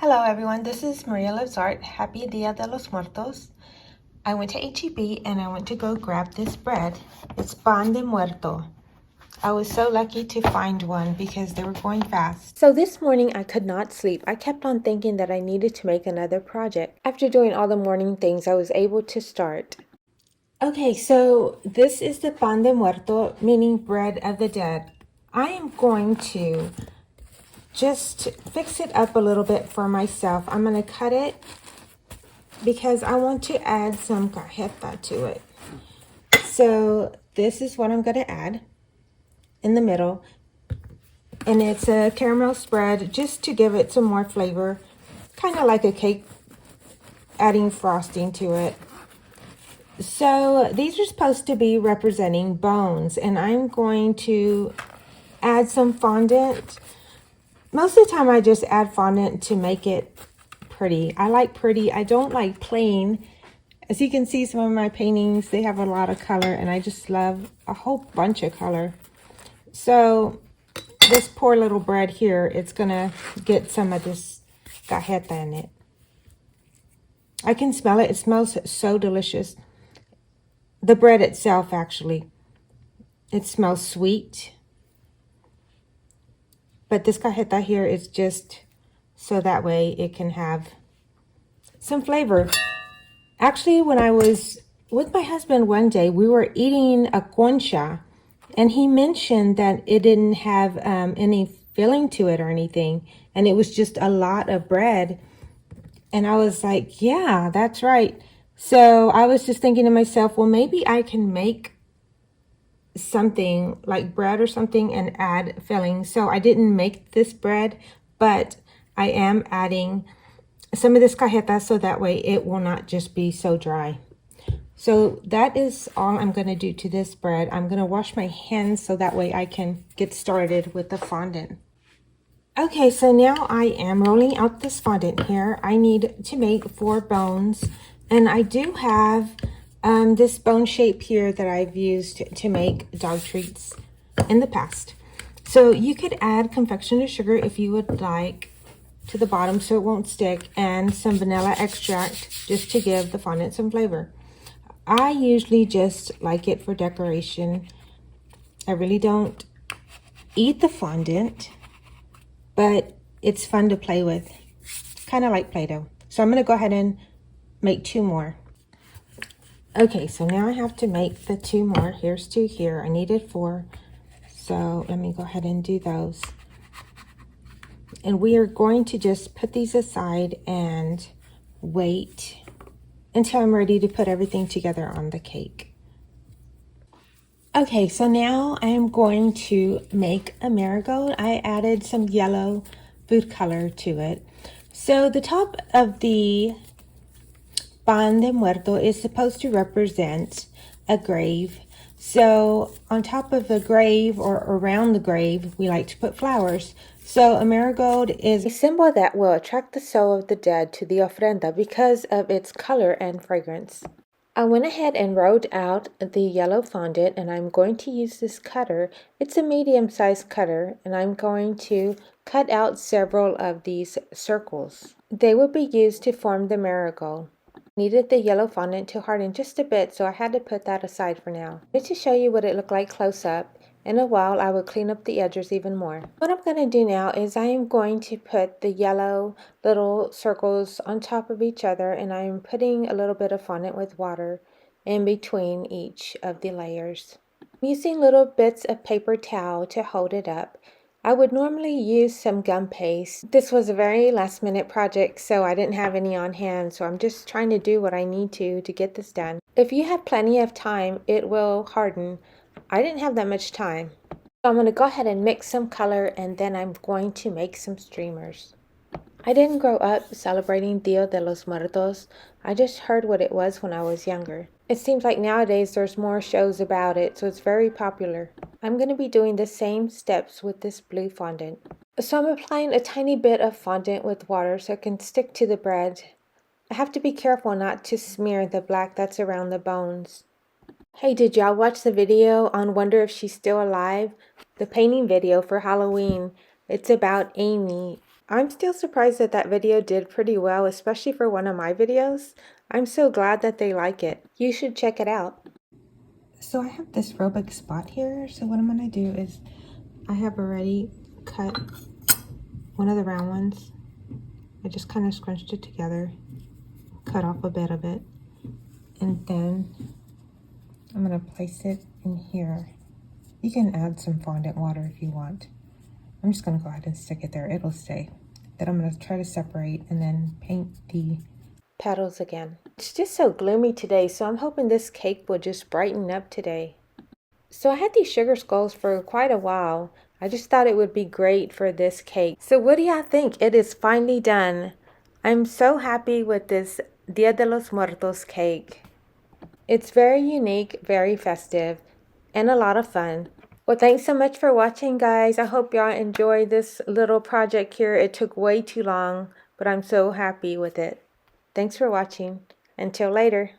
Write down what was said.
Hello everyone, this is Maria Lives Art. Happy Dia De Los Muertos. I went to HEB and I went to go grab this bread. It's Pan De Muerto. I was so lucky to find one because they were going fast. So this morning I could not sleep. I kept on thinking that I needed to make another project. After doing all the morning things, I was able to start. Okay, so this is the Pan De Muerto, meaning bread of the dead. I am going to just fix it up a little bit for myself. I'm going to cut it because I want to add some cajeta to it. So this is what I'm going to add in the middle. And it's a caramel spread just to give it some more flavor. Kind of like a cake, adding frosting to it. So these are supposed to be representing bones. And I'm going to add some fondant. Most of the time I just add fondant to make it pretty. I like pretty. I don't like plain. As you can see, some of my paintings, they have a lot of color, and I just love a whole bunch of color. So this poor little bread here, it's gonna get some of this cajeta in it. I can smell it. It smells so delicious. The bread itself, actually, it smells sweet. But this cajeta here is just so that way it can have some flavor. Actually, when I was with my husband one day, we were eating a concha, and he mentioned that it didn't have any filling to it or anything, and it was just a lot of bread. And I was like, yeah, that's right. So I was just thinking to myself, well, maybe I can make something like bread or something and add filling. So I didn't make this bread, but I am adding some of this cajeta so that way it will not just be so dry. So that is all I'm going to do to this bread. I'm going to wash my hands so that way I can get started with the fondant. Okay, so now I am rolling out this fondant here. I need to make 4 bones, and I do have this bone shape here that I've used to make dog treats in the past. So you could add confectioner sugar if you would like to the bottom so it won't stick, and some vanilla extract just to give the fondant some flavor. I usually just like it for decoration. I really don't eat the fondant, but it's fun to play with, kind of like Play-Doh. So I'm going to go ahead and make 2 more. Okay, so now I have to make the 2 more. Here's 2 here. I needed 4. So let me go ahead and do those. And we are going to just put these aside and wait until I'm ready to put everything together on the cake. Okay, so now I'm going to make a marigold. I added some yellow food color to it. So the top of the Pan De Muerto is supposed to represent a grave. So on top of the grave or around the grave, we like to put flowers. So a marigold is a symbol that will attract the soul of the dead to the ofrenda because of its color and fragrance. I went ahead and wrote out the yellow fondant, and I'm going to use this cutter. It's a medium-sized cutter, and I'm going to cut out several of these circles. They will be used to form the marigold. Needed the yellow fondant to harden just a bit, so I had to put that aside for now. Just to show you what it looked like close up. In a while, I will clean up the edges even more. What I'm going to do now is I am going to put the yellow little circles on top of each other, and I am putting a little bit of fondant with water in between each of the layers. I'm using little bits of paper towel to hold it up. I would normally use some gum paste. This was a very last minute project, so I didn't have any on hand, so I'm just trying to do what I need to get this done. If you have plenty of time, it will harden. I didn't have that much time. So I'm going to go ahead and mix some color, and then I'm going to make some streamers. I didn't grow up celebrating Dia De Los Muertos. I just heard what it was when I was younger. It seems like nowadays there's more shows about it, so it's very popular. I'm going to be doing the same steps with this blue fondant. So I'm applying a tiny bit of fondant with water so it can stick to the bread. I have to be careful not to smear the black that's around the bones. Hey, did y'all watch the video on Wonder If She's Still Alive? The painting video for Halloween. It's about Amy. I'm still surprised that that video did pretty well, especially for one of my videos. I'm so glad that they like it. You should check it out. So I have this real big spot here. So what I'm gonna do is I have already cut one of the round ones. I just kind of scrunched it together, cut off a bit of it, and then I'm gonna place it in here. You can add some fondant water if you want. I'm just gonna go ahead and stick it there. It'll stay. Then I'm gonna try to separate and then paint the petals again. It's just so gloomy today, so I'm hoping this cake will just brighten up today. So I had these sugar skulls for quite a while. I just thought it would be great for this cake. So what do y'all think? It is finally done. I'm so happy with this Dia de los Muertos cake. It's very unique, very festive, and a lot of fun. Well, thanks so much for watching, guys. I hope y'all enjoyed this little project here. It took way too long, but I'm so happy with it. Thanks for watching. Until later.